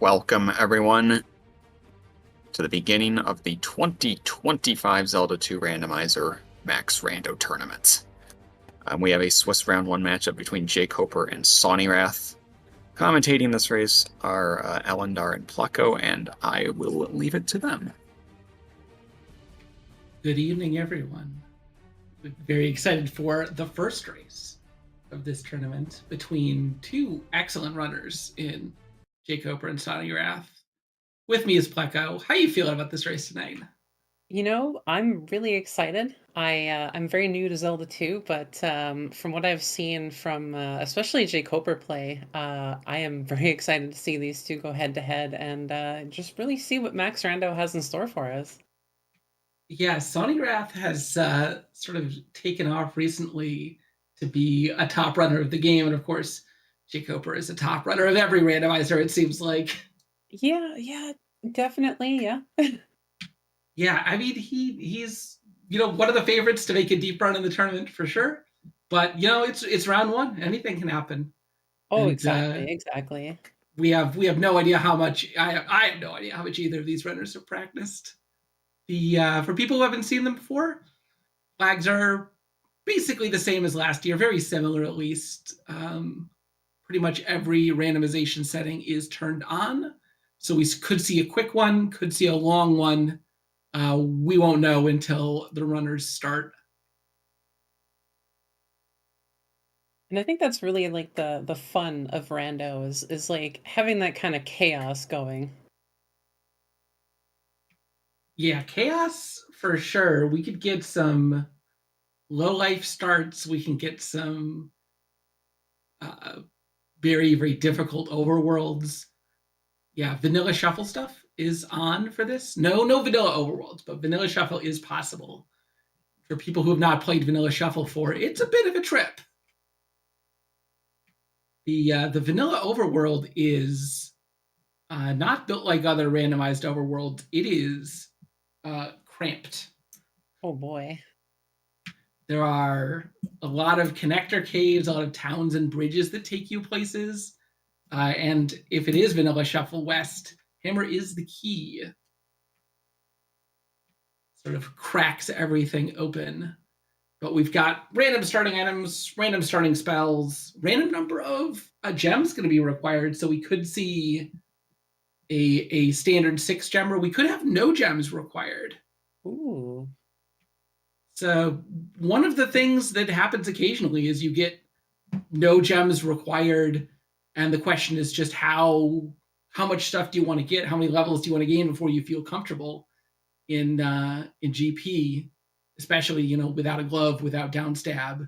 Welcome, everyone, to the beginning of the 2025 Zelda 2 Randomizer Max Rando tournaments. We have a Swiss Round 1 matchup between jkoper and Sawneyrath. Commentating this race are Elendar and Plucko, and I will leave it to them. Good evening, everyone. We're very excited for the first race of this tournament between two excellent runners in jkoper and Sawneyrath. With me is Plucko. How are you feeling about this race tonight? You know, I'm really excited. I'm very new to Zelda 2, but from what I've seen from especially jkoper play, I am very excited to see these two go head to head and just really see what Max Rando has in store for us. Yeah, Sawneyrath has sort of taken off recently to be a top runner of the game, and of course, jkoper is a top runner of every randomizer, it seems like. Yeah, definitely, yeah. Yeah, I mean, he's one of the favorites to make a deep run in the tournament for sure. But it's round one; anything can happen. Oh, And exactly. we have no idea how much. I have no idea how much either of these runners have practiced. For people who haven't seen them before, flags are basically the same as last year, very similar at least. Pretty much every randomization setting is turned on, so we could see a quick one, could see a long one. We won't know until the runners start. And I think that's really like the fun of Rando is like having that kind of chaos going. Yeah, chaos for sure. We could get some low life starts. We can get some very, very difficult overworlds. Yeah, vanilla shuffle stuff is on for this. No vanilla overworlds, but vanilla shuffle is possible. For people who have not played vanilla shuffle for, it's a bit of a trip. The vanilla overworld is not built like other randomized overworlds. It is cramped. Oh boy. There are a lot of connector caves, a lot of towns and bridges that take you places. And if it is vanilla shuffle west, hammer is the key. Sort of cracks everything open. But we've got random starting items, random starting spells, random number of gems going to be required. So we could see a standard 6 gem, or we could have no gems required. Ooh. So one of the things that happens occasionally is you get no gems required, and the question is just how much stuff do you want to get? How many levels do you want to gain before you feel comfortable in GP? Especially, without a glove, without down stab.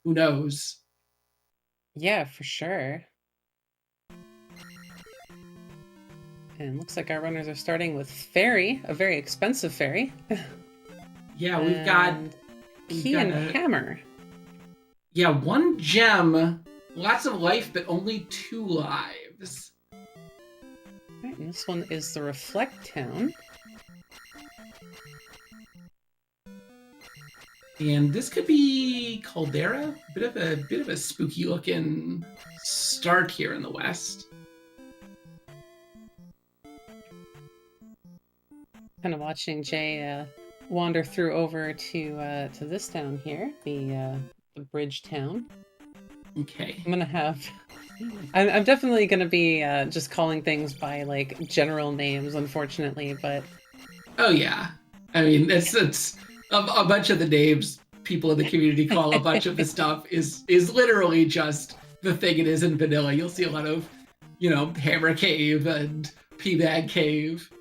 Who knows? Yeah, for sure. And looks like our runners are starting with fairy, a very expensive fairy. Yeah, we've got key and hammer. Yeah, 1 gem, lots of life, but only 2 lives. Right, and this one is the Reflect Town. And this could be Caldera, bit of a spooky looking start here in the west. Kind of watching Jay wander through over to this town here, the bridge town. Okay. I'm definitely gonna be just calling things by like general names, unfortunately, but. Oh yeah, I mean it's a bunch of the names people in the community call a bunch of the stuff is literally just the thing it is in vanilla. You'll see a lot of, Hammer Cave and P-Bag Cave.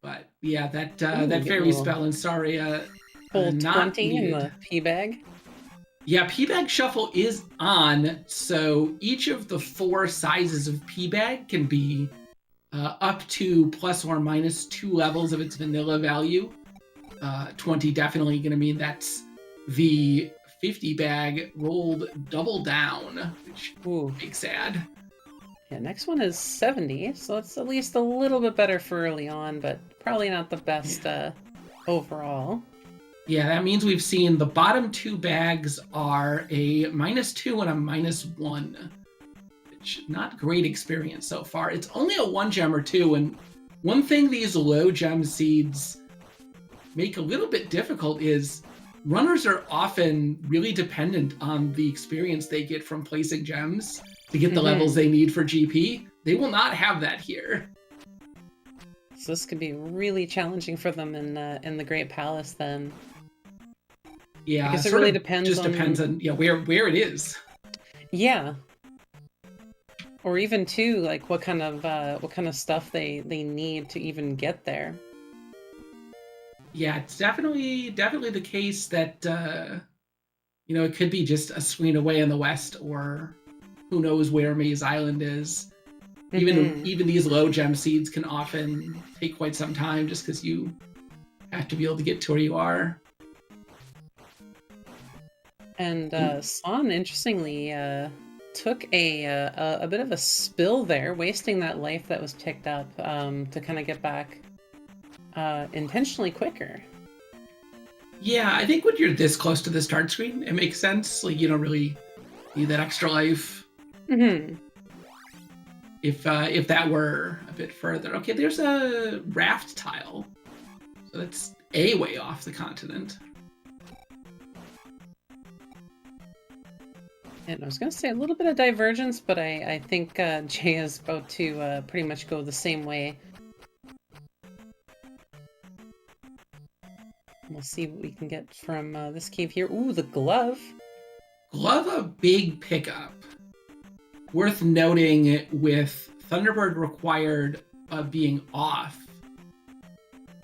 But yeah, that fairy spell in Saria. Full 20 in the P-Bag. Yeah, P-Bag Shuffle is on, so each of the 4 sizes of P-Bag can be up to plus or minus 2 levels of its vanilla value. 20 definitely going to mean that's the 50 bag rolled double down, which makes sad. Yeah, next one is 70, so it's at least a little bit better for early on, but probably not the best overall. Yeah, that means we've seen the bottom 2 bags are a -2 and a -1, not great experience so far. It's only a 1 gem or 2, and one thing these low gem seeds make a little bit difficult is runners are often really dependent on the experience they get from placing gems to get the levels they need for GP. They will not have that here. So this could be really challenging for them in the Great Palace then. Yeah, because it really depends on where it is. Yeah. Or even too, like what kind of stuff they need to even get there. Yeah, it's definitely the case that it could be just a screen away in the west, or who knows where Maze Island is. Even these low gem seeds can often take quite some time, just because you have to be able to get to where you are. And Son, interestingly, took a bit of a spill there, wasting that life that was picked up to kind of get back intentionally quicker. Yeah, I think when you're this close to the start screen, it makes sense. Like, you don't really need that extra life. If that were a bit further. Okay, there's a raft tile. So that's a way off the continent. And I was going to say a little bit of divergence, but I think Jay is about to pretty much go the same way. We'll see what we can get from this cave here. Ooh, the glove. Glove, a big pickup. Worth noting, with Thunderbird required being off,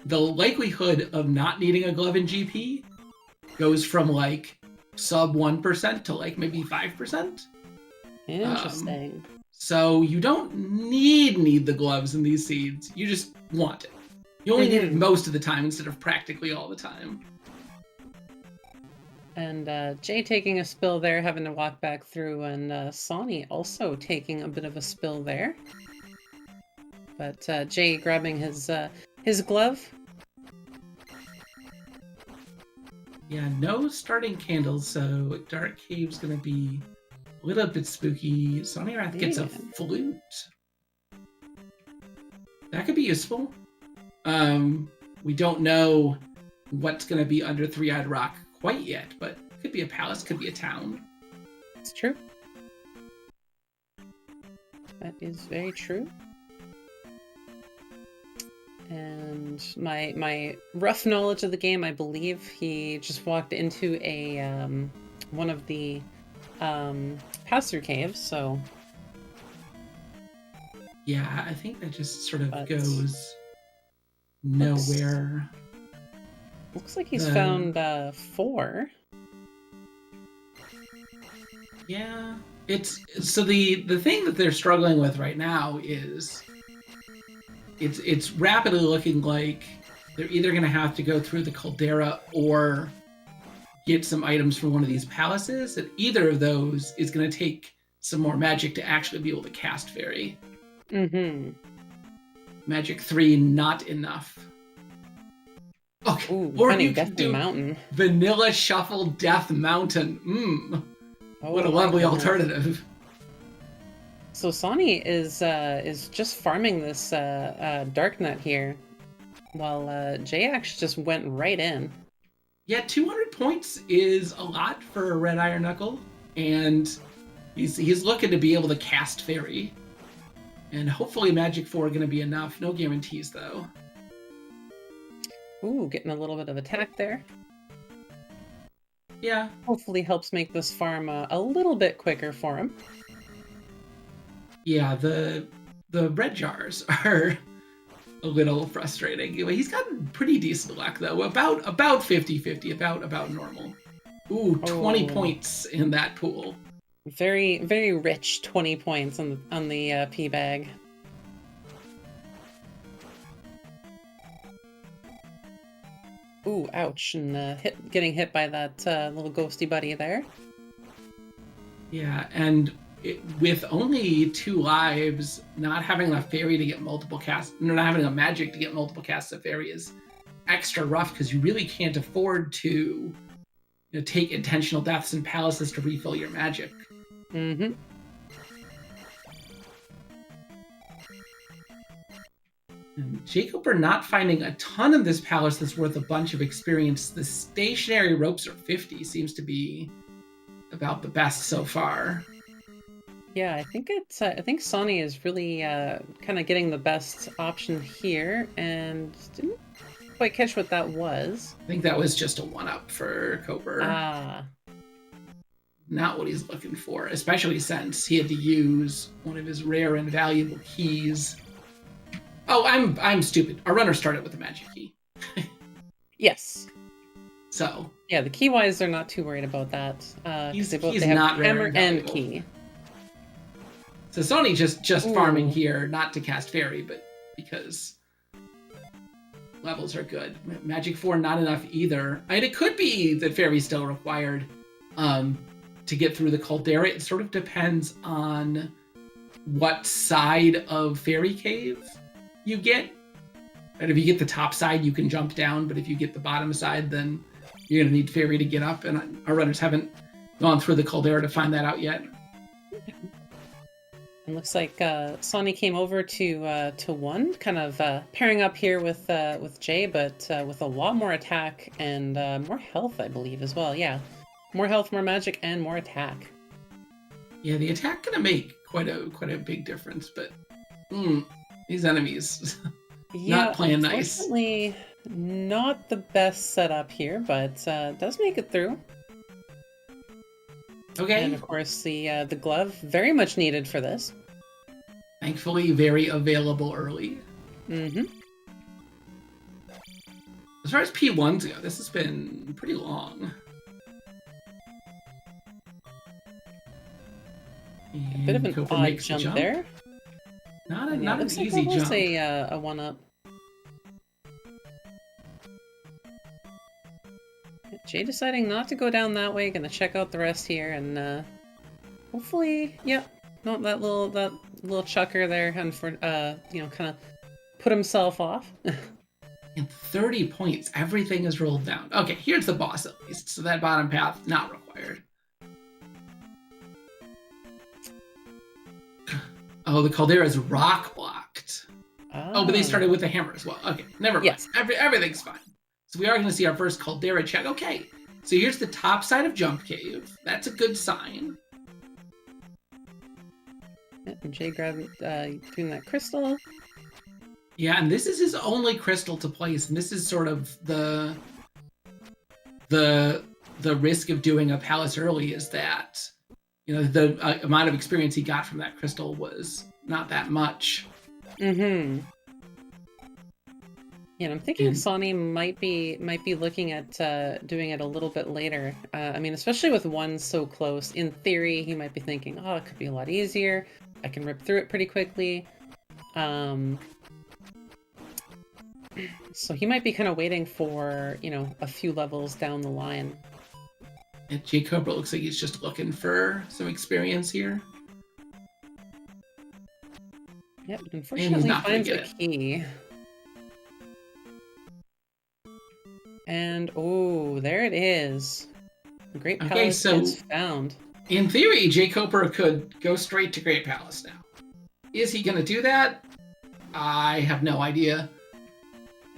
the likelihood of not needing a glove in GP goes from like sub 1% to like maybe 5%. Interesting. So you don't need the gloves in these seeds. You just want it. You only need it most of the time instead of practically all the time. And Jay taking a spill there, having to walk back through, and Sawney also taking a bit of a spill there. But Jay grabbing his glove. Yeah, no starting candles, so Dark Cave's gonna be a little bit spooky. Sawneyrath gets a flute. That could be useful. We don't know what's gonna be under Three-Eyed Rock quite yet, but could be a palace, could be a town. It's true. That is very true. And my rough knowledge of the game, I believe he just walked into a one of the pass-through caves, so yeah, I think that just sort of goes nowhere. Looks like he's found 4. Yeah, it's so the thing that they're struggling with right now is it's rapidly looking like they're either going to have to go through the caldera or get some items from one of these palaces, and either of those is going to take some more magic to actually be able to cast Fairy. Magic 3, not enough. Okay, ooh, or you can Death do Mountain. Vanilla Shuffle Death Mountain. What a lovely alternative. So Sawney is just farming this Dark Nut here, while Jay actually just went right in. Yeah, 200 points is a lot for a Red Iron Knuckle, and he's looking to be able to cast Fairy. And hopefully Magic 4 are going to be enough. No guarantees, though. Ooh, getting a little bit of attack there. Yeah. Hopefully helps make this farm a little bit quicker for him. Yeah, the red jars are a little frustrating. He's gotten pretty decent luck, though. About 50-50, about normal. Ooh, 20 points in that pool. Very, very rich 20 points on the P bag. Ooh, ouch, and getting hit by that little ghosty buddy there. Yeah, and with only 2 lives, not having enough Fairy to get multiple casts, not having a magic to get multiple casts of Fairy is extra rough, because you really can't afford to take intentional deaths in palaces to refill your magic. And jkoper not finding a ton of this palace that's worth a bunch of experience. The stationary ropes are 50, seems to be about the best so far. Yeah, I think it's. I think Sony is really kind of getting the best option here, and didn't quite catch what that was. I think that was just a one-up for Koper. Ah, Not what he's looking for, especially since he had to use one of his rare and valuable keys. Oh, I'm stupid. Our runner started with a magic key. yes. So Yeah, the key-wise, they're not too worried about that. He's They not have very hammer and valuable. key. So Sony just Ooh. farming here, not to cast fairy, but because levels are good. Magic 4 not enough either. And it could be that fairy's still required to get through the caldera. It sort of depends on what side of fairy cave you get. And if you get the top side, you can jump down, but if you get the bottom side, then you're gonna need fairy to get up, and our runners haven't gone through the caldera to find that out yet. It looks like Sonny came over to 1, kind of pairing up here with Jay, but with a lot more attack and more health, I believe, as well. Yeah, more health, more magic, and more attack. Yeah, the attack gonna make quite a big difference, but these enemies not playing nice. Unfortunately, not the best setup here, but does make it through. Okay. And of course, the glove very much needed for this. Thankfully, very available early. Mm-hmm. As far as P1s go, this has been pretty long. A bit of an Koper odd makes the jump there. Not an Looks like easy almost jump. a 1-up. Jay deciding not to go down that way, gonna check out the rest here, and hopefully, yep, not that little chucker there, and for kind of put himself off. And 30 points, everything is rolled down. Okay, here's the boss at least, so that bottom path not required. Oh, the caldera is rock blocked. Oh, but they started with the hammer as well. Okay, never mind. Yes. Everything's fine. So we are going to see our first caldera check. Okay, so here's the top side of Jump Cave. That's a good sign. Yep, and Jay grabbing that crystal. Yeah, and this is his only crystal to place, and this is sort of the risk of doing a palace early is that, the amount of experience he got from that crystal was not that much. Mm-hmm. Yeah, and I'm thinking Sonny might be looking at doing it a little bit later. I mean, especially with 1 so close. In theory, he might be thinking, "Oh, it could be a lot easier. I can rip through it pretty quickly." So he might be kind of waiting for a few levels down the line. And jkoper looks like he's just looking for some experience here. Yep, but unfortunately, he finds a key. And oh, there it is. The Great Palace is found. In theory, jkoper could go straight to Great Palace now. Is he going to do that? I have no idea.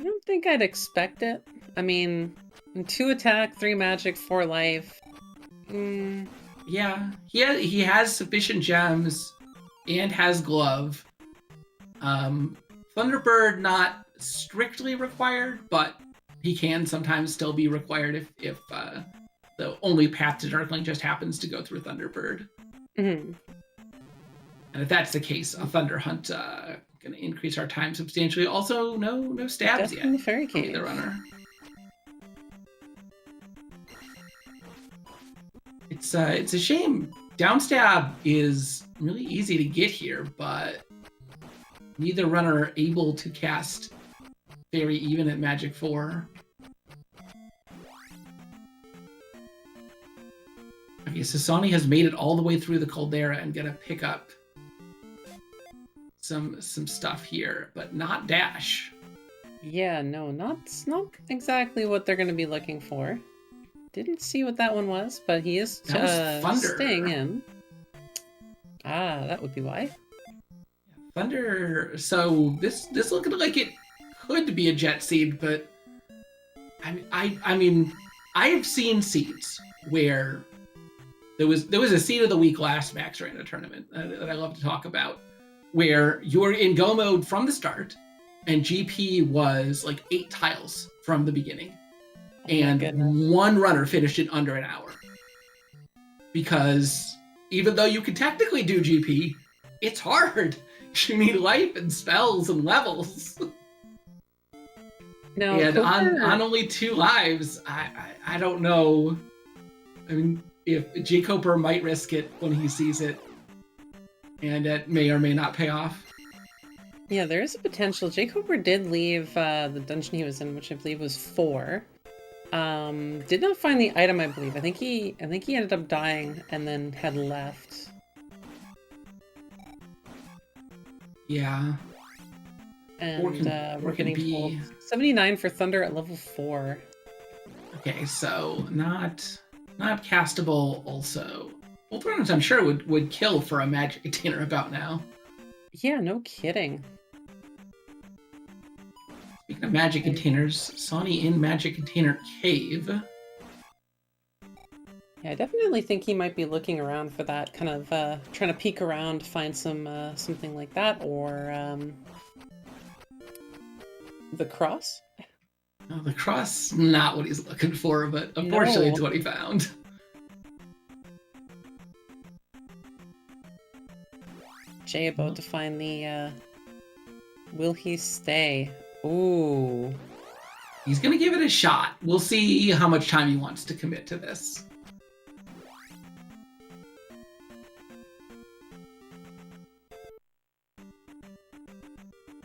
I don't think I'd expect it. I mean, 2 attack, 3 magic, 4 life. Yeah, he has sufficient gems and has glove. Thunderbird not strictly required, but he can sometimes still be required if the only path to Darkling just happens to go through Thunderbird. Mm-hmm. And if that's the case, a Thunder Hunt going to increase our time substantially. Also, no stabs yet. The fairy cave. The runner. It's a shame. Downstab is really easy to get here, but neither runner able to cast fairy even at Magic 4. Okay, so Sony has made it all the way through the caldera and gonna pick up some stuff here, but not dash. Yeah, no, not exactly what they're going to be looking for. Didn't see what that one was, but he is Thunder. staying in. Ah, that would be why. Thunder. So this looking like it could be a jet seed, but I mean, I have seen seeds where there was a seed of the week last Max Rando tournament that I love to talk about, where you're in go mode from the start, and GP was like 8 tiles from the beginning, and one runner finished it under an hour. Because even though you can technically do GP, it's hard. You need life and spells and levels. No, and on only 2 lives, I don't know. I mean, if jkoper might risk it when he sees it, and it may or may not pay off. Yeah, there is a potential. jkoper did leave the dungeon he was in, which I believe was 4. Did not find the item, I believe. I think he ended up dying and then had left. Yeah. And we're getting told 79 for Thunder at level 4. Okay, so not castable also. Both runners I'm sure would kill for a magic container about now. Yeah, no kidding. Speaking of magic containers, Sawney in magic container cave. Yeah, I definitely think he might be looking around for that, kind of trying to peek around, find some something like that, or the cross. Oh, the cross, not what he's looking for, but unfortunately it's what he found. Jay about to find the will he stay? Ooh. He's gonna give it a shot. We'll see how much time he wants to commit to this.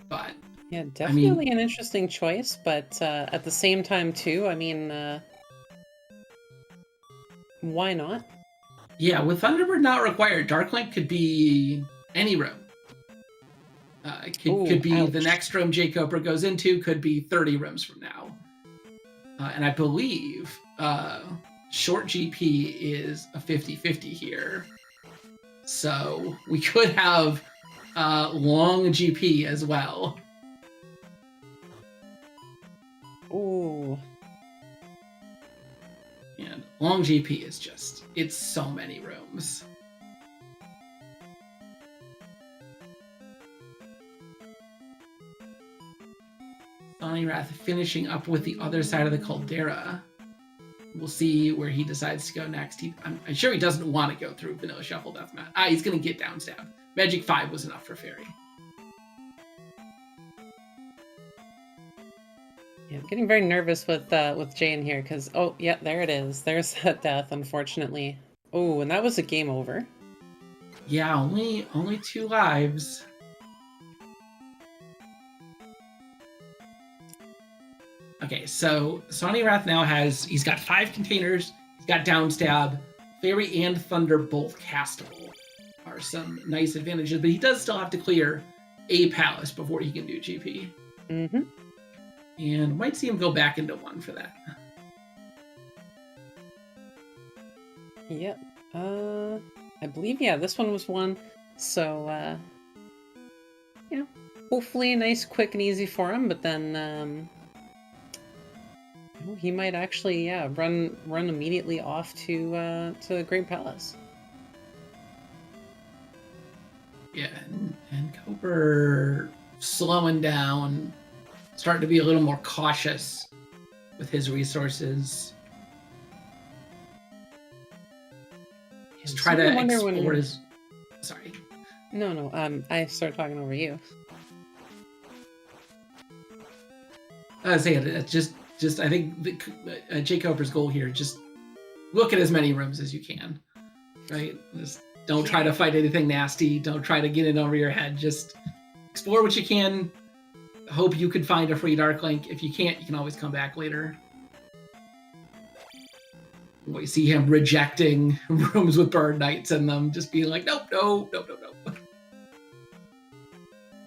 But yeah, definitely an interesting choice, but at the same time too, I mean, why not? Yeah, with Thunderbird not required, Darklink could be any room. It could be the next room jkoper goes into, could be 30 rooms from now. And I believe short GP is a 50-50 here. So we could have long GP as well. Ooh. And long GP is just, it's so many rooms. Sawneyrath finishing up with the other side of the caldera. We'll see where he decides to go next. I'm sure he doesn't want to go through Vanilla Shuffle Deathmatch. He's going to get down stab. Magic 5 was enough for Fairy. Yeah, I'm getting very nervous with Jay in here because oh yeah, there it is. There's that death, unfortunately. Oh, and that was a game over. Yeah, only 2 lives. Okay, so Sawneyrath now he's got 5 containers, he's got downstab, Fairy and Thunder both castable are some nice advantages, but he does still have to clear a palace before he can do GP. Mm-hmm. And might see him go back into 1 for that. Yep. I believe, yeah, this one was 1. So, you know, hopefully nice, quick, and easy for him, but then, he might actually, yeah, run immediately off to Great Palace. Yeah, and jkoper slowing down, starting to be a little more cautious with his resources. Just try to explore his... Sorry. No, I started talking over you. I was saying, just I think jkoper's goal here, just look at as many rooms as you can, right? Just don't try to fight anything nasty. Don't try to get it over your head. Just explore what you can. Hope you can find a free Darklink. If you can't, you can always come back later. We see him rejecting rooms with Bird Knights in them, just being like, nope.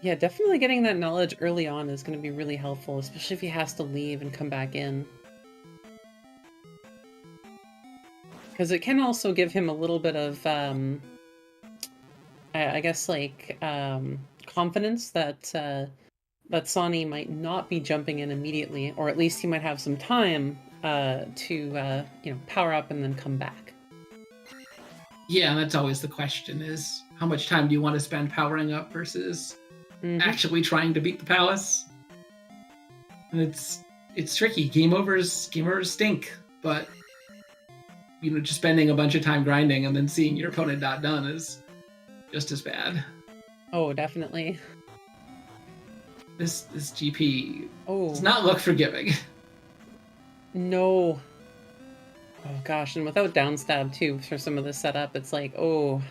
Yeah, definitely getting that knowledge early on is going to be really helpful, especially if he has to leave and come back in. Because it can also give him a little bit of, I guess, like, confidence that that Sawney might not be jumping in immediately, or at least he might have some time to power up and then come back. Yeah, that's always the question: is how much time do you want to spend powering up versus actually trying to beat the palace? And it's tricky. Game overs stink, but just spending a bunch of time grinding and then seeing your opponent not done is just as bad. Oh, definitely. This GP does Oh, not look forgiving. no. Oh gosh, and without downstab too for some of the setup, it's like, oh,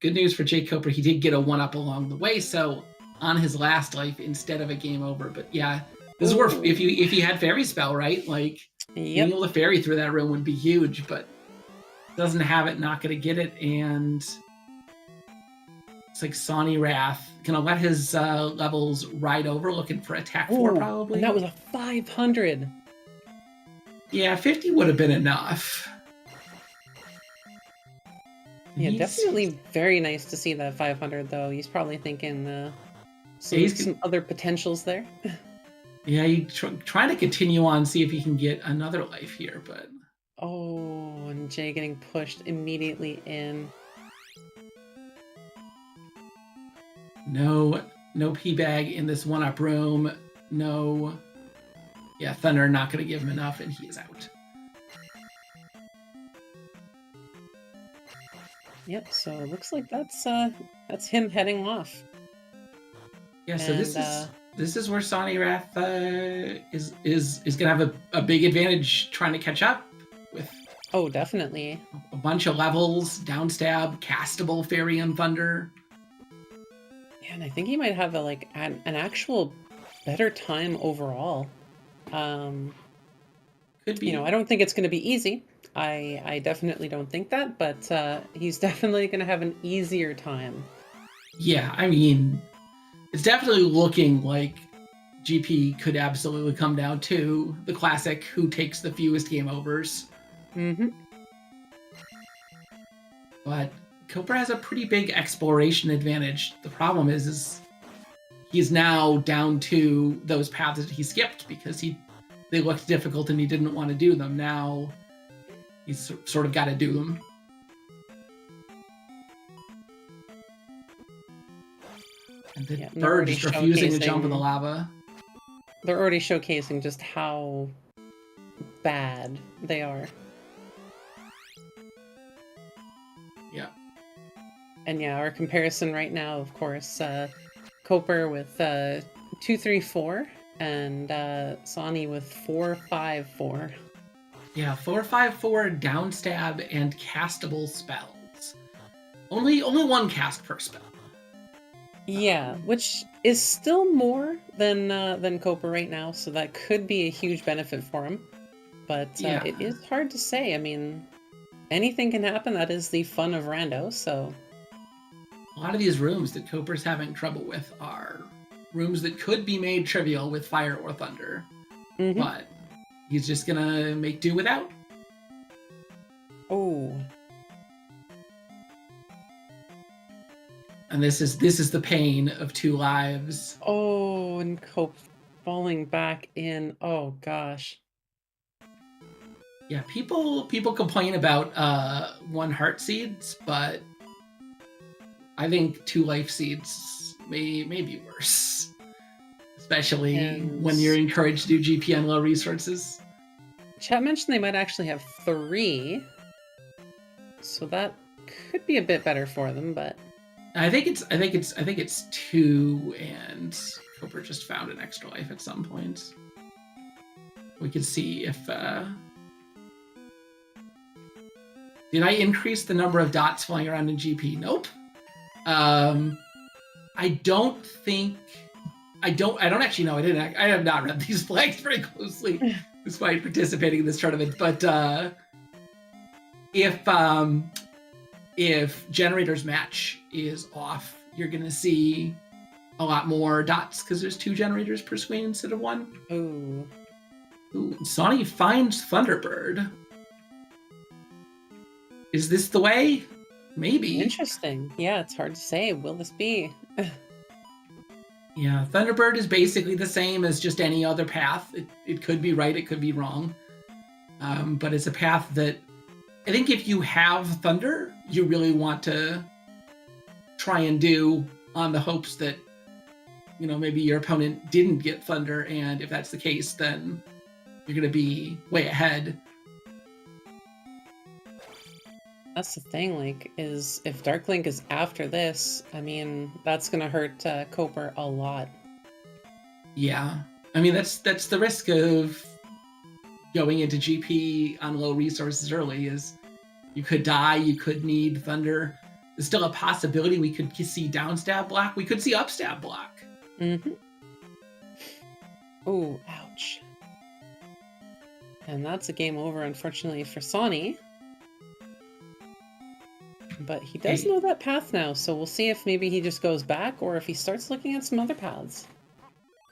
Good news for jkoper, he did get a 1-up along the way, so on his last life instead of a game over. But yeah, this is where if he had fairy spell, right? Like being yep. able to fairy through that room would be huge, but doesn't have it, not gonna get it, and it's like Sawneyrath gonna let his levels ride over, looking for attack 4 probably. And that was a 500. Yeah, 50 would have been enough. Yeah, definitely very nice to see that 500 though. He's probably thinking some other potentials there. Yeah, you trying to continue on, see if he can get another life here, but Oh, and Jay getting pushed immediately in. no P-bag in this 1-up room. No. Yeah, Thunder not going to give him enough, and he is out. Yep, so it looks like that's him heading off. Yeah, so this And, is where Sawneyrath is going to have a big advantage trying to catch up with Oh, definitely. a bunch of levels, downstab, castable Fairy and Thunder. Yeah, and I think he might have an actual better time overall. Could be. I don't think it's going to be easy. I definitely don't think that, but he's definitely going to have an easier time. Yeah, I mean, it's definitely looking like GP could absolutely come down to the classic who takes the fewest game overs. Mm-hmm. But jkoper has a pretty big exploration advantage. The problem is he's now down to those paths that he skipped because they looked difficult and he didn't want to do them. Now he's sort of got to do them. And the bird is refusing to jump in the lava. They're already showcasing just how bad they are. Yeah. And yeah, our comparison right now, of course, jkoper with 2-3-4 and Sawney with 4-5-4. Yeah, 4-5-4 downstab and castable spells. Only one cast per spell. Yeah, which is still more than jkoper right now, so that could be a huge benefit for him. But Yeah. it is hard to say. I mean, anything can happen. That is the fun of Rando, so... A lot of these rooms that jkoper's having trouble with are rooms that could be made trivial with fire or thunder. Mhm. But he's just gonna make do without. Oh, And this is the pain of 2 lives. oh, and Cope falling back in. Oh gosh. Yeah, people complain about 1 heart seeds, but I think 2 life seeds may be worse. Especially when you're encouraged to do GP on low resources. Chat mentioned they might actually have 3, so that could be a bit better for them. But I think it's 2, and jkoper just found an extra life at some point. We could see if did I increase the number of dots flying around in GP? Nope. I don't actually know. I have not read these flags very closely despite participating in this tournament. But if Generator's match is off, you're gonna see a lot more dots because there's 2 generators per screen instead of 1. ooh, Ooh, Sawney finds Thunderbird. Is this the way? Maybe. Interesting. Yeah, it's hard to say. Will this be? Yeah, Thunderbird is basically the same as just any other path. It could be right, it could be wrong. But it's a path that I think if you have Thunder, you really want to try and do on the hopes that, maybe your opponent didn't get Thunder, and if that's the case, then you're going to be way ahead. That's the thing, like, is if Dark Link is after this, I mean, that's gonna hurt jkoper a lot. Yeah. I mean, that's the risk of going into GP on low resources early, is you could die, you could need Thunder. There's still a possibility we could see downstab block. We could see upstab block. Mm-hmm. Ooh, ouch. And that's a game over, unfortunately, for Sawney. But he does know that path now, so we'll see if maybe he just goes back or if he starts looking at some other paths.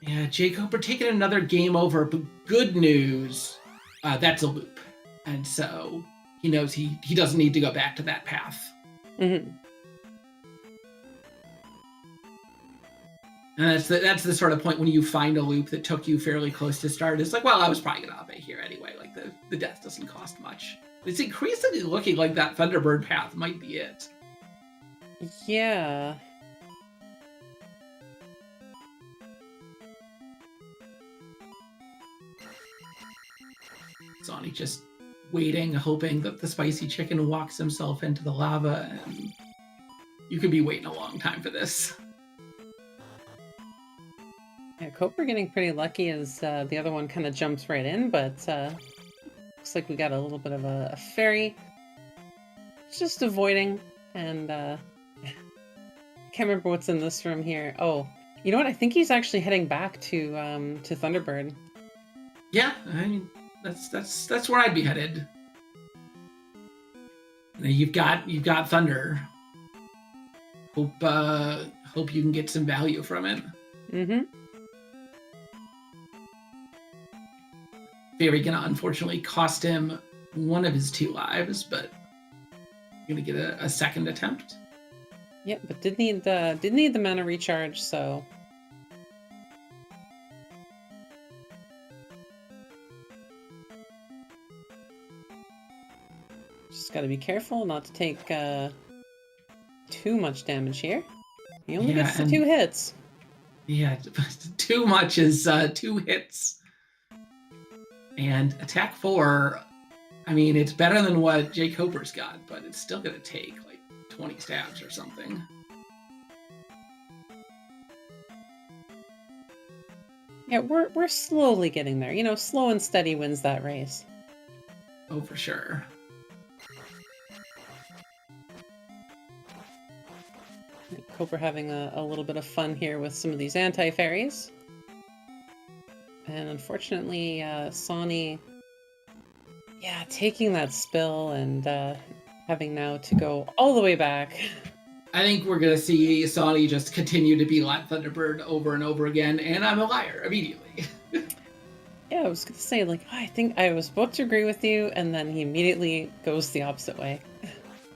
Yeah, jkoper taking another game over, but good news, that's a loop. And so he knows he doesn't need to go back to that path. Mm-hmm. And that's the sort of point when you find a loop that took you fairly close to start. It's like, well, I was probably going to up it here anyway. Like, the death doesn't cost much. It's increasingly looking like that Thunderbird path might be it. Yeah. Sawney just waiting, hoping that the spicy chicken walks himself into the lava, and you could be waiting a long time for this. Yeah, jkoper getting pretty lucky as the other one kind of jumps right in, but looks like we got a little bit of a fairy. Just avoiding, and can't remember what's in this room here. Oh, you know what? I think he's actually heading back to Thunderbird. Yeah, I mean, that's where I'd be headed. You've got Thunder. Hope you can get some value from it. Mm-hmm. Fairy gonna unfortunately cost him one of his 2 lives, but gonna get a second attempt. Yeah, but did need the mana recharge, so just gotta be careful not to take too much damage here. He only gets the 2 hits. Yeah, too much is 2 hits. And attack 4, I mean, it's better than what jkoper's got, but it's still going to take like 20 stabs or something. Yeah, we're slowly getting there. Slow and steady wins that race. Oh, for sure. jkoper having a little bit of fun here with some of these anti-fairies. And unfortunately, Sawney, taking that spill and having now to go all the way back. I think we're going to see Sawney just continue to be like Thunderbird over and over again, and I'm a liar immediately. Yeah, I was going to say, like, I think I was about to agree with you, and then he immediately goes the opposite way.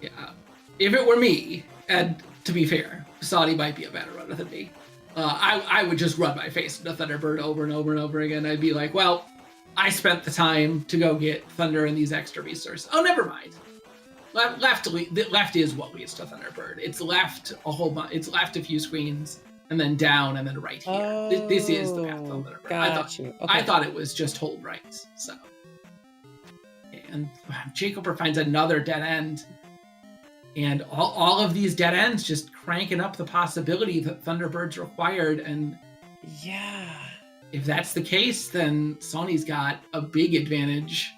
Yeah. If it were me, and to be fair, Sawney might be a better runner than me. I would just run my face into Thunderbird over and over and over again. I'd be like, well, I spent the time to go get Thunder and these extra resources. Oh, never mind. Left is what leads to Thunderbird. It's left a whole bunch. It's left a few screens and then down and then right here. Oh, this is the path to Thunderbird. I thought it was just hold right. So, and jkoper finds another dead end. And all of these dead ends just cranking up the possibility that Thunderbird's required. And yeah, if that's the case, then Sawney's got a big advantage.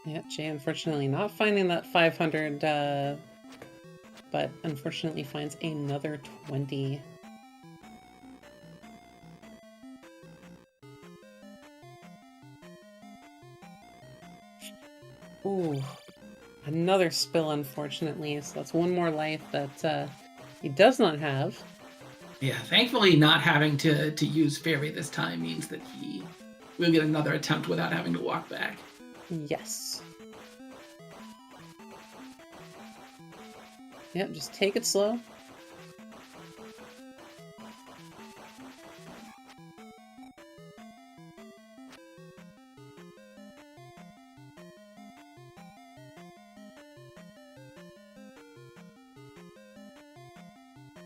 Yeah, Jay unfortunately not finding that 500, but unfortunately finds another 20. Ooh, another spill, unfortunately. So that's one more life that he does not have. Yeah, thankfully not having to use Fairy this time means that he we'll get another attempt without having to walk back. Yes. Yep, just take it slow.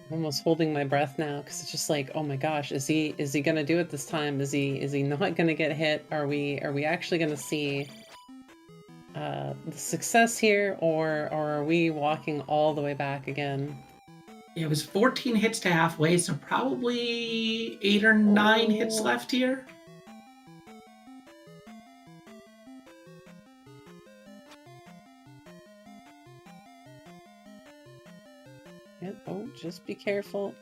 I'm almost holding my breath now because it's just like, oh my gosh, is he gonna do it this time? Is he not gonna get hit? Are we actually gonna see the success here, or are we walking all the way back again? Yeah, it was 14 hits to halfway, so probably 8 or 9 hits left here. Yep. Oh, just be careful.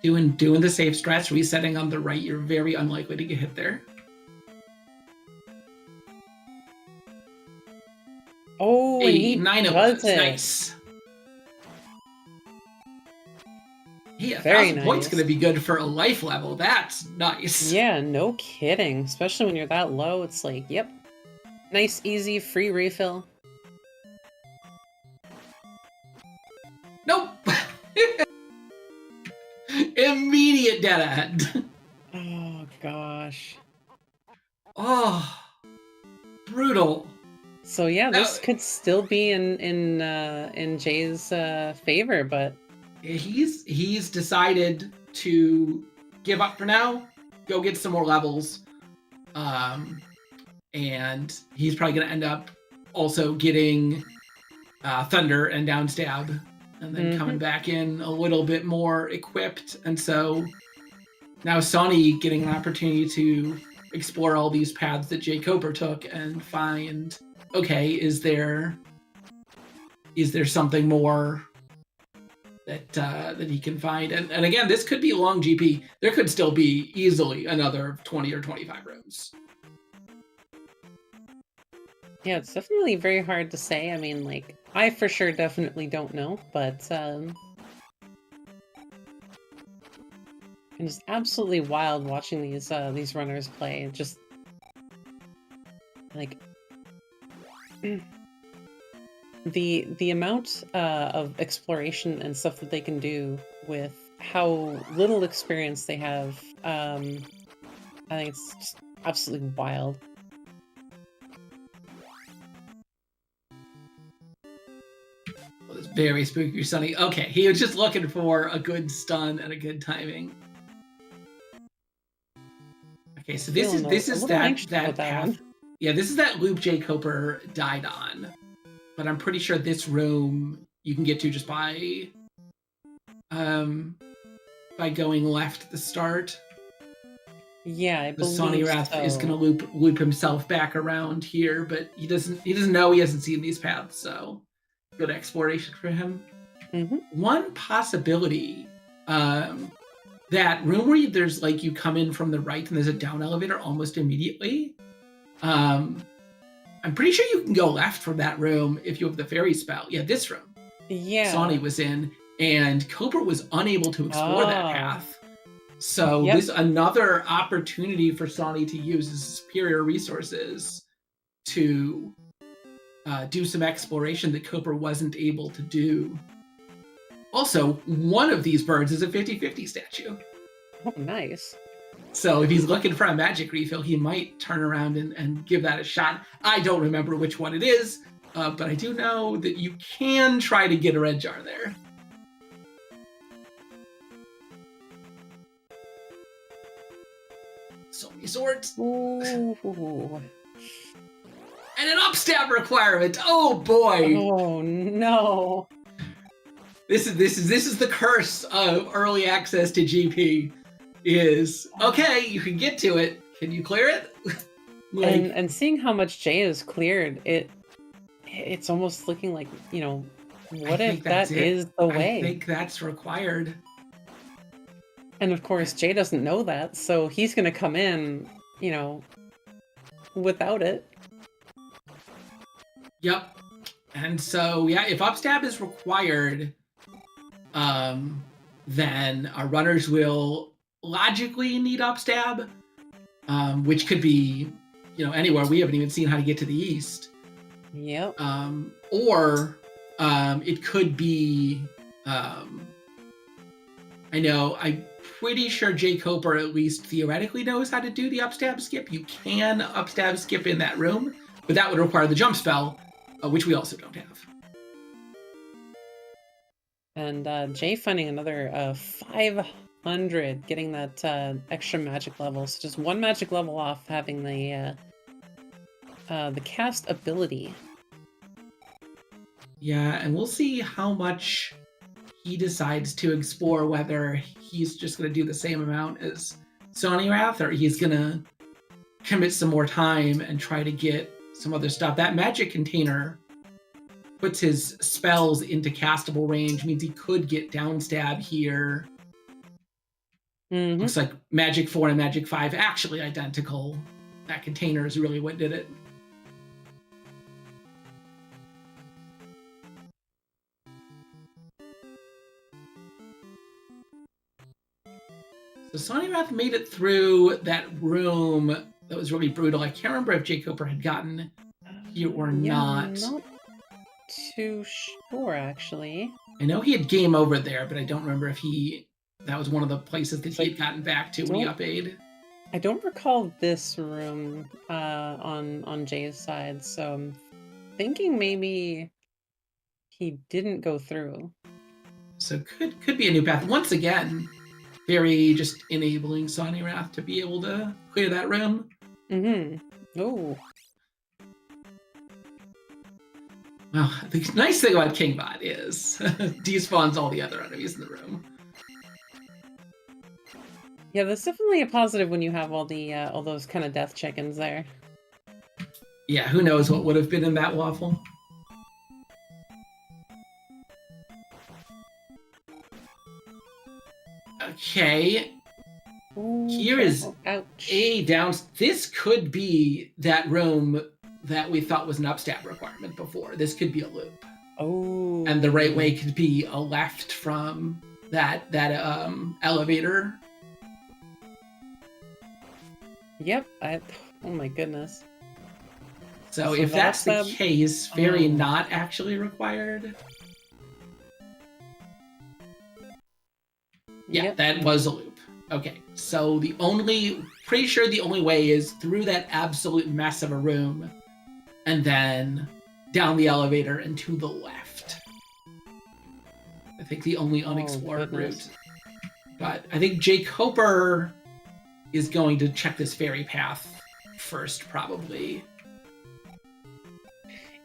Doing the safe stretch, resetting on the right, you're very unlikely to get hit there. Oh, and he 9 of does us. it. Nice. Yeah, Very 1,000 points nice. going to be good for a life level. That's nice. Yeah, no kidding. Especially when you're that low, it's like, yep. Nice, easy, free refill. Nope. Immediate dead end. Oh gosh. Oh, brutal. So yeah, this could still be in Jay's favor, but he's decided to give up for now, go get some more levels, and he's probably going to end up also getting Thunder and Downstab, and then coming back in a little bit more equipped. And so now Sawney getting an opportunity to explore all these paths that jkoper took and find, okay, is there something more that he can find? And again, this could be a long GP. There could still be easily another 20 or 25 rooms. yeah, it's definitely very hard to say. I mean, like, I for sure definitely don't know, but it's absolutely wild watching these runners play. Just like the amount of exploration and stuff that they can do with how little experience they have. I think it's just absolutely wild. Well, it's very spooky, Sunny. Okay, he was just looking for a good stun and a good timing. Okay, so this is that path. Yeah, this is that loop jkoper died on. But I'm pretty sure this room you can get to just by going left at the start. Yeah, I believe Sawneyrath so. is gonna loop himself back around here, but he doesn't know, he hasn't seen these paths, so good exploration for him. One possibility, that room where there's like you come in from the right and there's a down elevator almost immediately. I'm pretty sure you can go left from that room if you have the fairy spell. Yeah, this room. Yeah. Sawney was in, and Koper was unable to explore that path. So this is another opportunity for Sawney to use his superior resources to do some exploration that Koper wasn't able to do. Also, one of these birds is a 50-50 statue. Oh, nice. So if he's looking for a magic refill, he might turn around and give that a shot. I don't remember which one it is, but I do know that you can try to get a red jar there. So many swords. Ooh. And an upstab requirement. Oh boy. Oh no. This is the curse of early access to GP. Is okay, you can get to it. Can you clear it? And seeing how much Jay has cleared, it's almost looking like, you know, what if that is the way? I think that's required. And of course, Jay doesn't know that, so he's gonna come in, you know, without it. Yep. And so yeah, if upstab is required, then our runners will logically need upstab. which could be, anywhere. We haven't even seen how to get to the east. Yep. Or it could be, I'm pretty sure jkoper at least theoretically knows how to do the upstab skip. You can upstab skip in that room, but that would require the jump spell, which we also don't have. And Jay finding another 500, getting that extra magic level. So just one magic level off having the cast ability. Yeah, and we'll see how much he decides to explore, whether he's just going to do the same amount as Sawneyrath, or he's going to commit some more time and try to get some other stuff. That magic container puts his spells into castable range, means he could get downstab here. Mm-hmm. Looks like Magic 4 and Magic 5 actually identical. That container is really what did it. So Sawneyrath made it through that room that was really brutal. I can't remember if jkoper had gotten here or not. Not too sure, actually. I know he had game over there, but I don't remember if that was one of the places that he had gotten back to when he up-aid. I don't recall this room on Jay's side, so I'm thinking maybe he didn't go through. So could be a new path. Once again, very just enabling Sawneyrath to be able to clear that room. Mm-hmm. Oh. Well, the nice thing about Kingbot is despawns all the other enemies in the room. Yeah, that's definitely a positive when you have all those kind of death chickens there. Yeah, who knows what would have been in that waffle. Okay. Ooh, Here is ouch. a down. This could be that room that we thought was an upstab requirement before. This could be a loop. Oh. And the right way could be a left from that elevator. Yep. Oh my goodness. So if that's the case, very not actually required. Yeah, Yep. that was a loop. Okay, so pretty sure the only way is through that absolute mess of a room and then down the elevator and to the left. I think the only unexplored route. But I think jkoper is going to check this fairy path first, probably.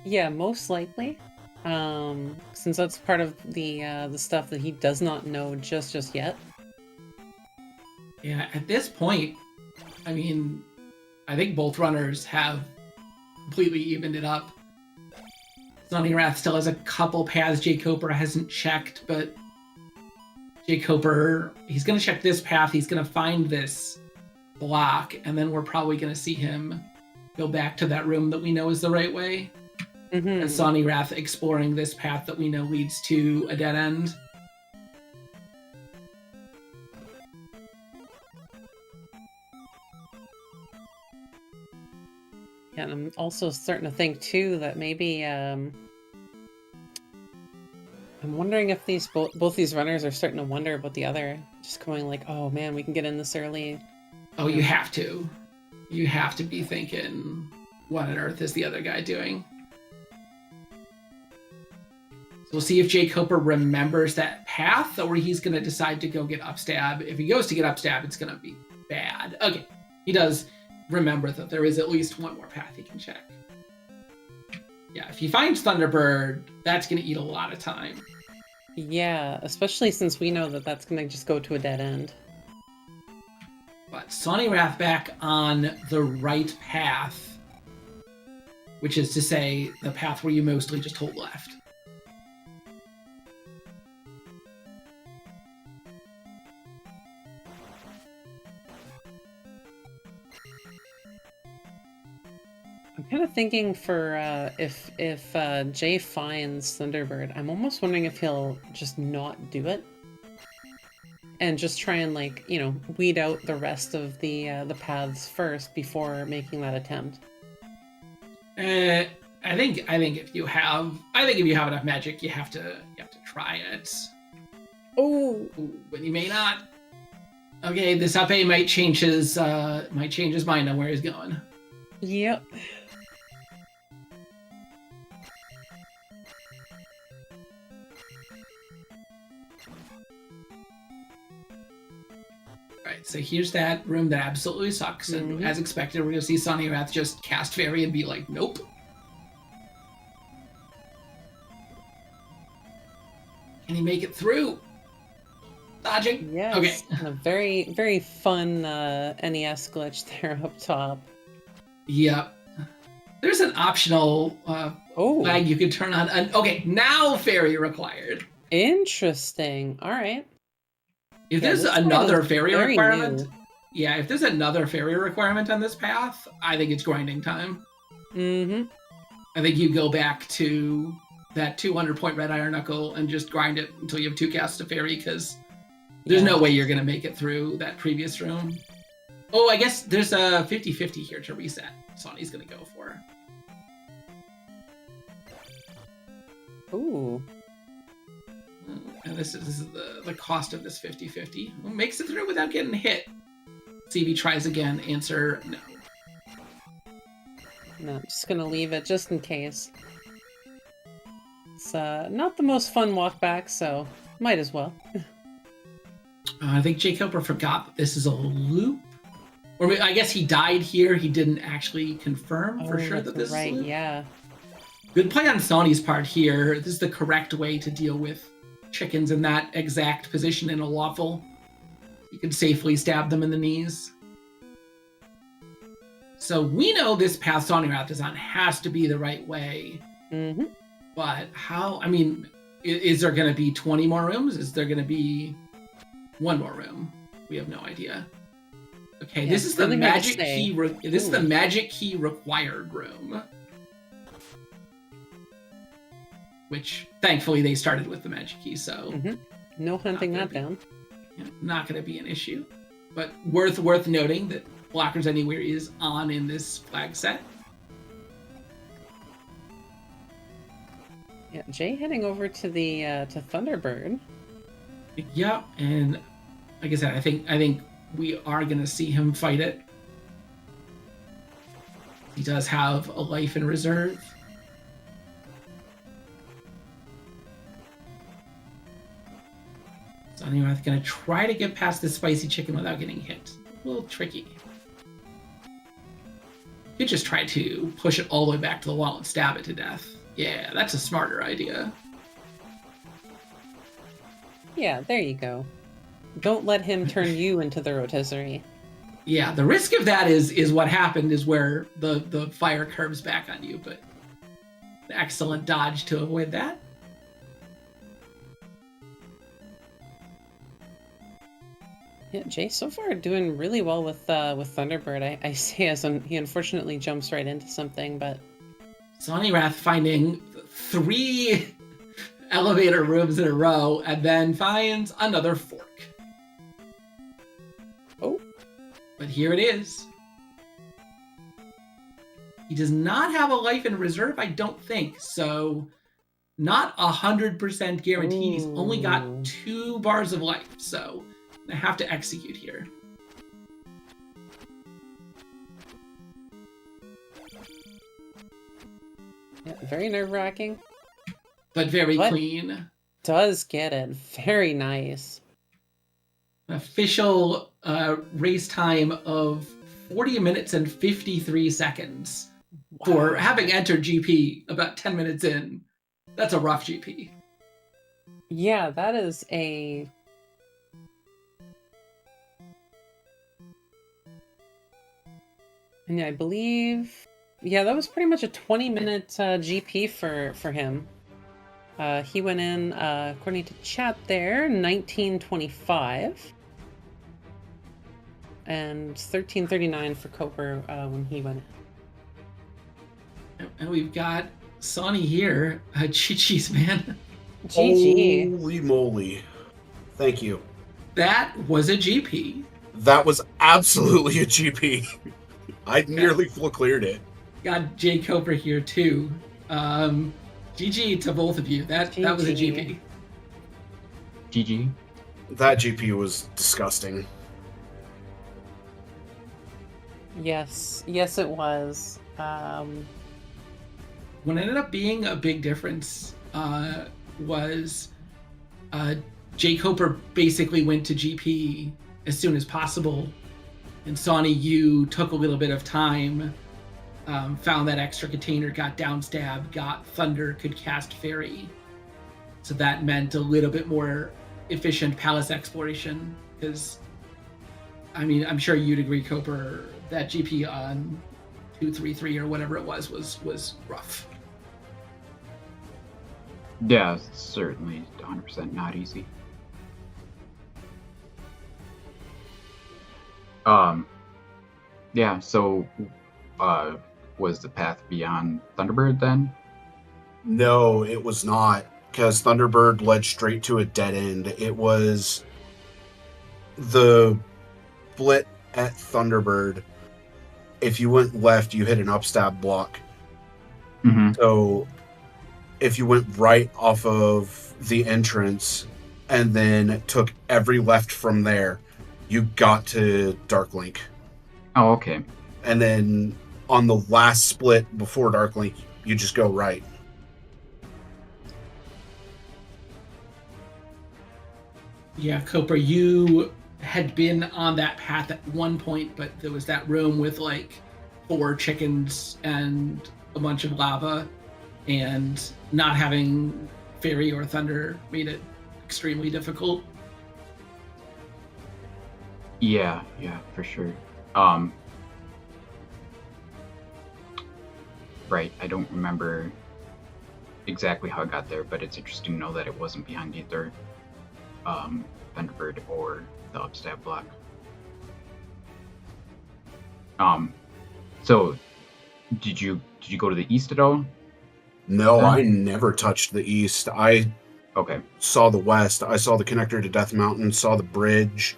Yeah, most likely. Since that's part of the stuff that he does not know just yet. Yeah, at this point, I mean, I think both runners have completely evened it up. Sawneyrath still has a couple paths jkoper hasn't checked, but jkoper, he's going to check this path, he's going to find this block, and then we're probably going to see him go back to that room that we know is the right way. Mm-hmm. And Sawneyrath exploring this path that we know leads to a dead end. Yeah, and I'm also starting to think too that maybe I'm wondering if both these runners are starting to wonder about the other, just going like, oh man, we can get in this early. Oh, you have to. You have to be thinking, what on earth is the other guy doing? So we'll see if jkoper remembers that path, or he's going to decide to go get upstab. If he goes to get upstab, it's going to be bad. Okay, he does remember that there is at least one more path he can check. Yeah, if he finds Thunderbird, that's going to eat a lot of time. Yeah, especially since we know that that's going to just go to a dead end. But Sawneyrath back on the right path, which is to say the path where you mostly just hold left. I'm kind of thinking for if Jay finds Thunderbird, I'm almost wondering if he'll just not do it. and just try and like, weed out the rest of the paths first before making that attempt. I think if you have enough magic, you have to try it. Oh, But you may not. Okay, this Ape might change his mind on where he's going. yep. Alright, so here's that room that absolutely sucks, and as expected, we're gonna see Sawneyrath just cast Fairy and be like, nope. Can he make it through? Dodging? Yes. Okay. And a very, very fun NES glitch there up top. Yep. There's an optional flag you can turn on. Okay, now Fairy required. Interesting. All right. If there's another Fairy requirement, if there's another Fairy requirement on this path, I think it's grinding time. Mm-hmm. I think you go back to that 200-point red iron knuckle and just grind it until you have 2 casts of Fairy, because there's no way you're going to make it through that previous room. Oh, I guess there's a 50-50 here to reset. Sonny's going to go for. Ooh. And this is the cost of this 50-50. Well, makes it through without getting hit. See if he tries again. Answer, no. No, I'm just going to leave it just in case. It's not the most fun walk back, so might as well. I think jkoper forgot that this is a loop. Or I guess he died here. He didn't actually confirm for sure that this is a loop. Yeah. Good play on Sony's part here. This is the correct way to deal with chickens in that exact position in a waffle. You can safely stab them in the knees. So we know this path Sawneyrath is on has to be the right way. Mm-hmm. But how, I mean, is there going to be 20 more rooms? Is there going to be one more room? We have no idea. Okay, this is the magic key. This is the magic key required room. Which, thankfully, they started with the magic key, so... No hunting that down. Not going to be an issue. But worth noting that Blockers Anywhere is on in this flag set. Yeah, Jay heading over to the to Thunderbird. Yeah, and like I said, I think we are going to see him fight it. He does have a life in reserve. So anyway, I'm going to try to get past this spicy chicken without getting hit. A little tricky. You could just try to push it all the way back to the wall and stab it to death. Yeah, that's a smarter idea. Yeah, there you go. Don't let him turn you into the rotisserie. Yeah, the risk of that is what happened is where the fire curves back on you, but excellent dodge to avoid that. Yeah, Jay so far doing really well with Thunderbird. I say as he unfortunately jumps right into something, but Sawneyrath finding 3 elevator rooms in a row and then finds another fork. Oh. But here it is. He does not have a life in reserve, I don't think, so not 100% guaranteed. He's only got 2 bars of life, so I have to execute here. Yeah, very nerve-wracking. But very clean. Does get it. Very nice. Official race time of 40 minutes and 53 seconds. Wow. For having entered GP about 10 minutes in. That's a rough GP. Yeah, that is a... And I believe... Yeah, that was pretty much a 20-minute GP for him. He went in, according to chat there, 1925. And 1339 for Koper when he went in. And we've got Sonny here. Chi-Chi's, man. GG. Holy moly. Thank you. That was a GP. That was absolutely a GP. I nearly full cleared it. Got jkoper here too. GG to both of you. That was a GP. GG. That GP was disgusting. Yes, it was. What ended up being a big difference was jkoper basically went to GP as soon as possible, and Sawney, you took a little bit of time, found that extra container, got downstab, got thunder, could cast fairy, so that meant a little bit more efficient palace exploration. Because, I mean, I'm sure you'd agree, Koper, that GP on 233 or whatever it was rough. Yeah, certainly 100% not easy. Yeah, so was the path beyond Thunderbird then? No, it was not, because Thunderbird led straight to a dead end. It was the split at Thunderbird. If you went left, you hit an upstab block. Mm-hmm. So if you went right off of the entrance and then took every left from there, you got to Darklink. Oh, okay. And then on the last split before Darklink, you just go right. Yeah, Koper, you had been on that path at one point, but there was that room with like 4 chickens and a bunch of lava, and not having fairy or thunder made it extremely difficult. Yeah, for sure. Right, I don't remember exactly how I got there, but it's interesting to know that it wasn't behind either Thunderbird or the upstab block. So did you go to the east at all? No, I never touched the east. I saw the west. I saw the connector to Death Mountain, saw the bridge.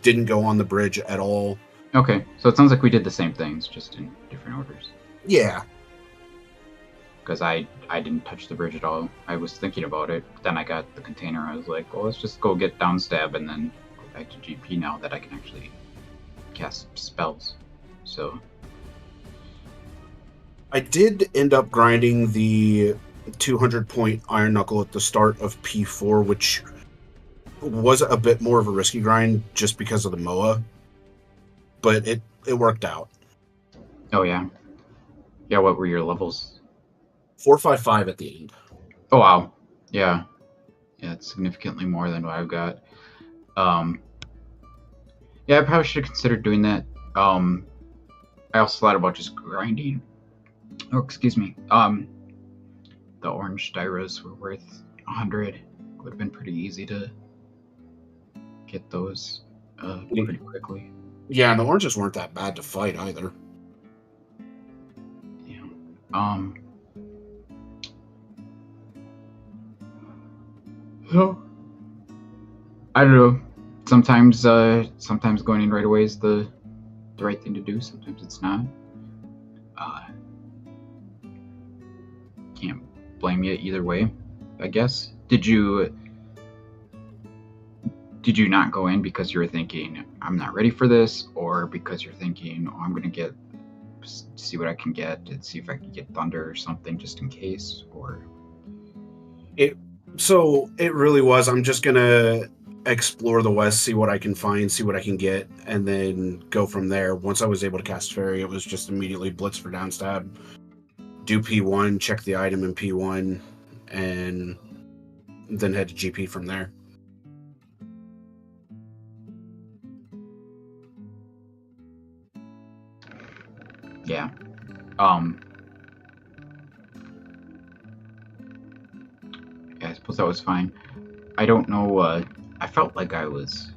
Didn't go on the bridge at all. Okay, so it sounds like we did the same things, just in different orders. Yeah. Because I didn't touch the bridge at all. I was thinking about it. Then I got the container. I was like, well, let's just go get downstab and then go back to GP now that I can actually cast spells. So I did end up grinding the 200-point Iron Knuckle at the start of P4, which was a bit more of a risky grind just because of the MOA. But it worked out. Oh, yeah. Yeah, what were your levels? 455 at the end. Oh, wow. Yeah. Yeah, it's significantly more than what I've got. Yeah, I probably should have considered doing that. I also thought about just grinding. Oh, excuse me. The orange styros were worth 100. Would have been pretty easy to get those pretty quickly. Yeah, and the oranges weren't that bad to fight either. Yeah. So, I don't know. Sometimes going in right away is the right thing to do. Sometimes it's not. Can't blame you either way, I guess. Did you not go in because you were thinking I'm not ready for this, or because you're thinking, oh, I'm gonna see what I can get and see if I can get thunder or something just in case? Or So it really was, I'm just gonna explore the west, see what I can find, see what I can get, and then go from there. Once I was able to cast fairy, it was just immediately blitz for downstab, do P1, check the item in P1, and then head to GP from there. yeah. Yeah, I suppose that was fine. I don't know, I felt like I was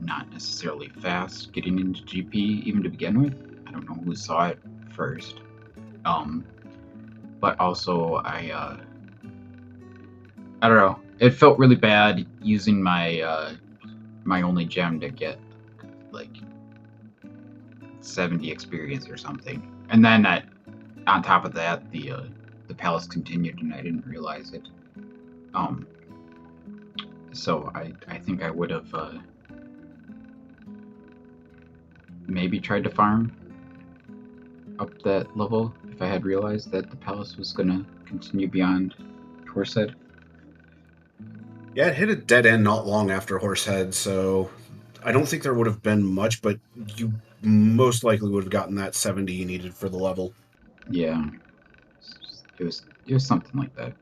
not necessarily fast getting into GP even to begin with. I don't know who saw it first. But also I don't know. it felt really bad using my my only gem to get like 70 experience or something, and then on top of that, the palace continued, and I didn't realize it. So I think I would have maybe tried to farm up that level if I had realized that the palace was gonna continue beyond Horsehead. Yeah, it hit a dead end not long after Horsehead, so I don't think there would have been much, but you most likely would have gotten that 70 you needed for the level. Yeah, it was something like that.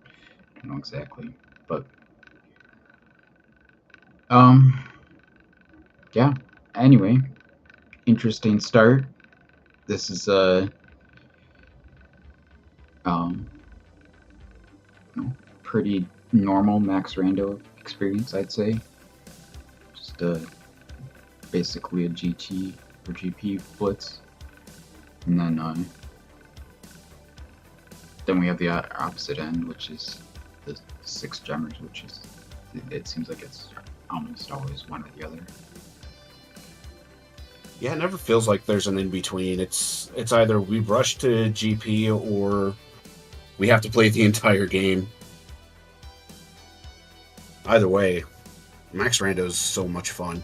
I don't know exactly, but yeah. Anyway, interesting start. This is pretty normal max rando experience, I'd say. Just basically a GT or GP blitz, and then we have the opposite end, which is the 6 gemmers, which is, it seems like it's almost always one or the other. Yeah, it never feels like there's an in-between. It's either we rush to GP or we have to play the entire game. Either way, Max Rando is so much fun.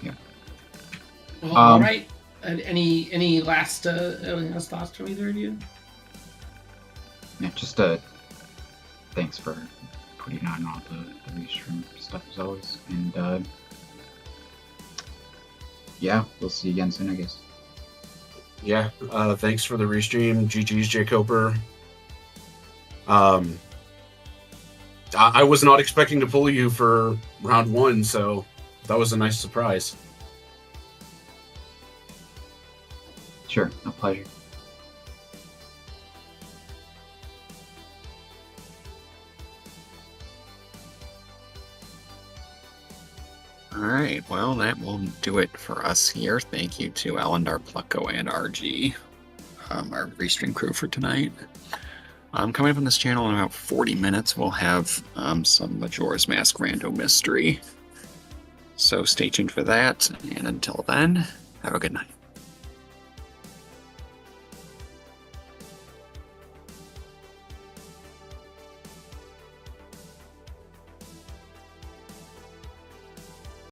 Yeah. Well, all right. Any last thoughts from either of you? Yeah, just thanks for putting on all the restream stuff as always, and yeah, we'll see you again soon, I guess. Yeah, thanks for the restream. GG's jkoper. I was not expecting to pull you for round 1, so that was a nice surprise. Sure, a pleasure. Alright, well, that will do it for us here. Thank you to Alendar, Plucko, and RG, our restream crew for tonight. Coming up on this channel in about 40 minutes, we'll have some Majora's Mask Rando Mystery. So stay tuned for that, and until then, have a good night.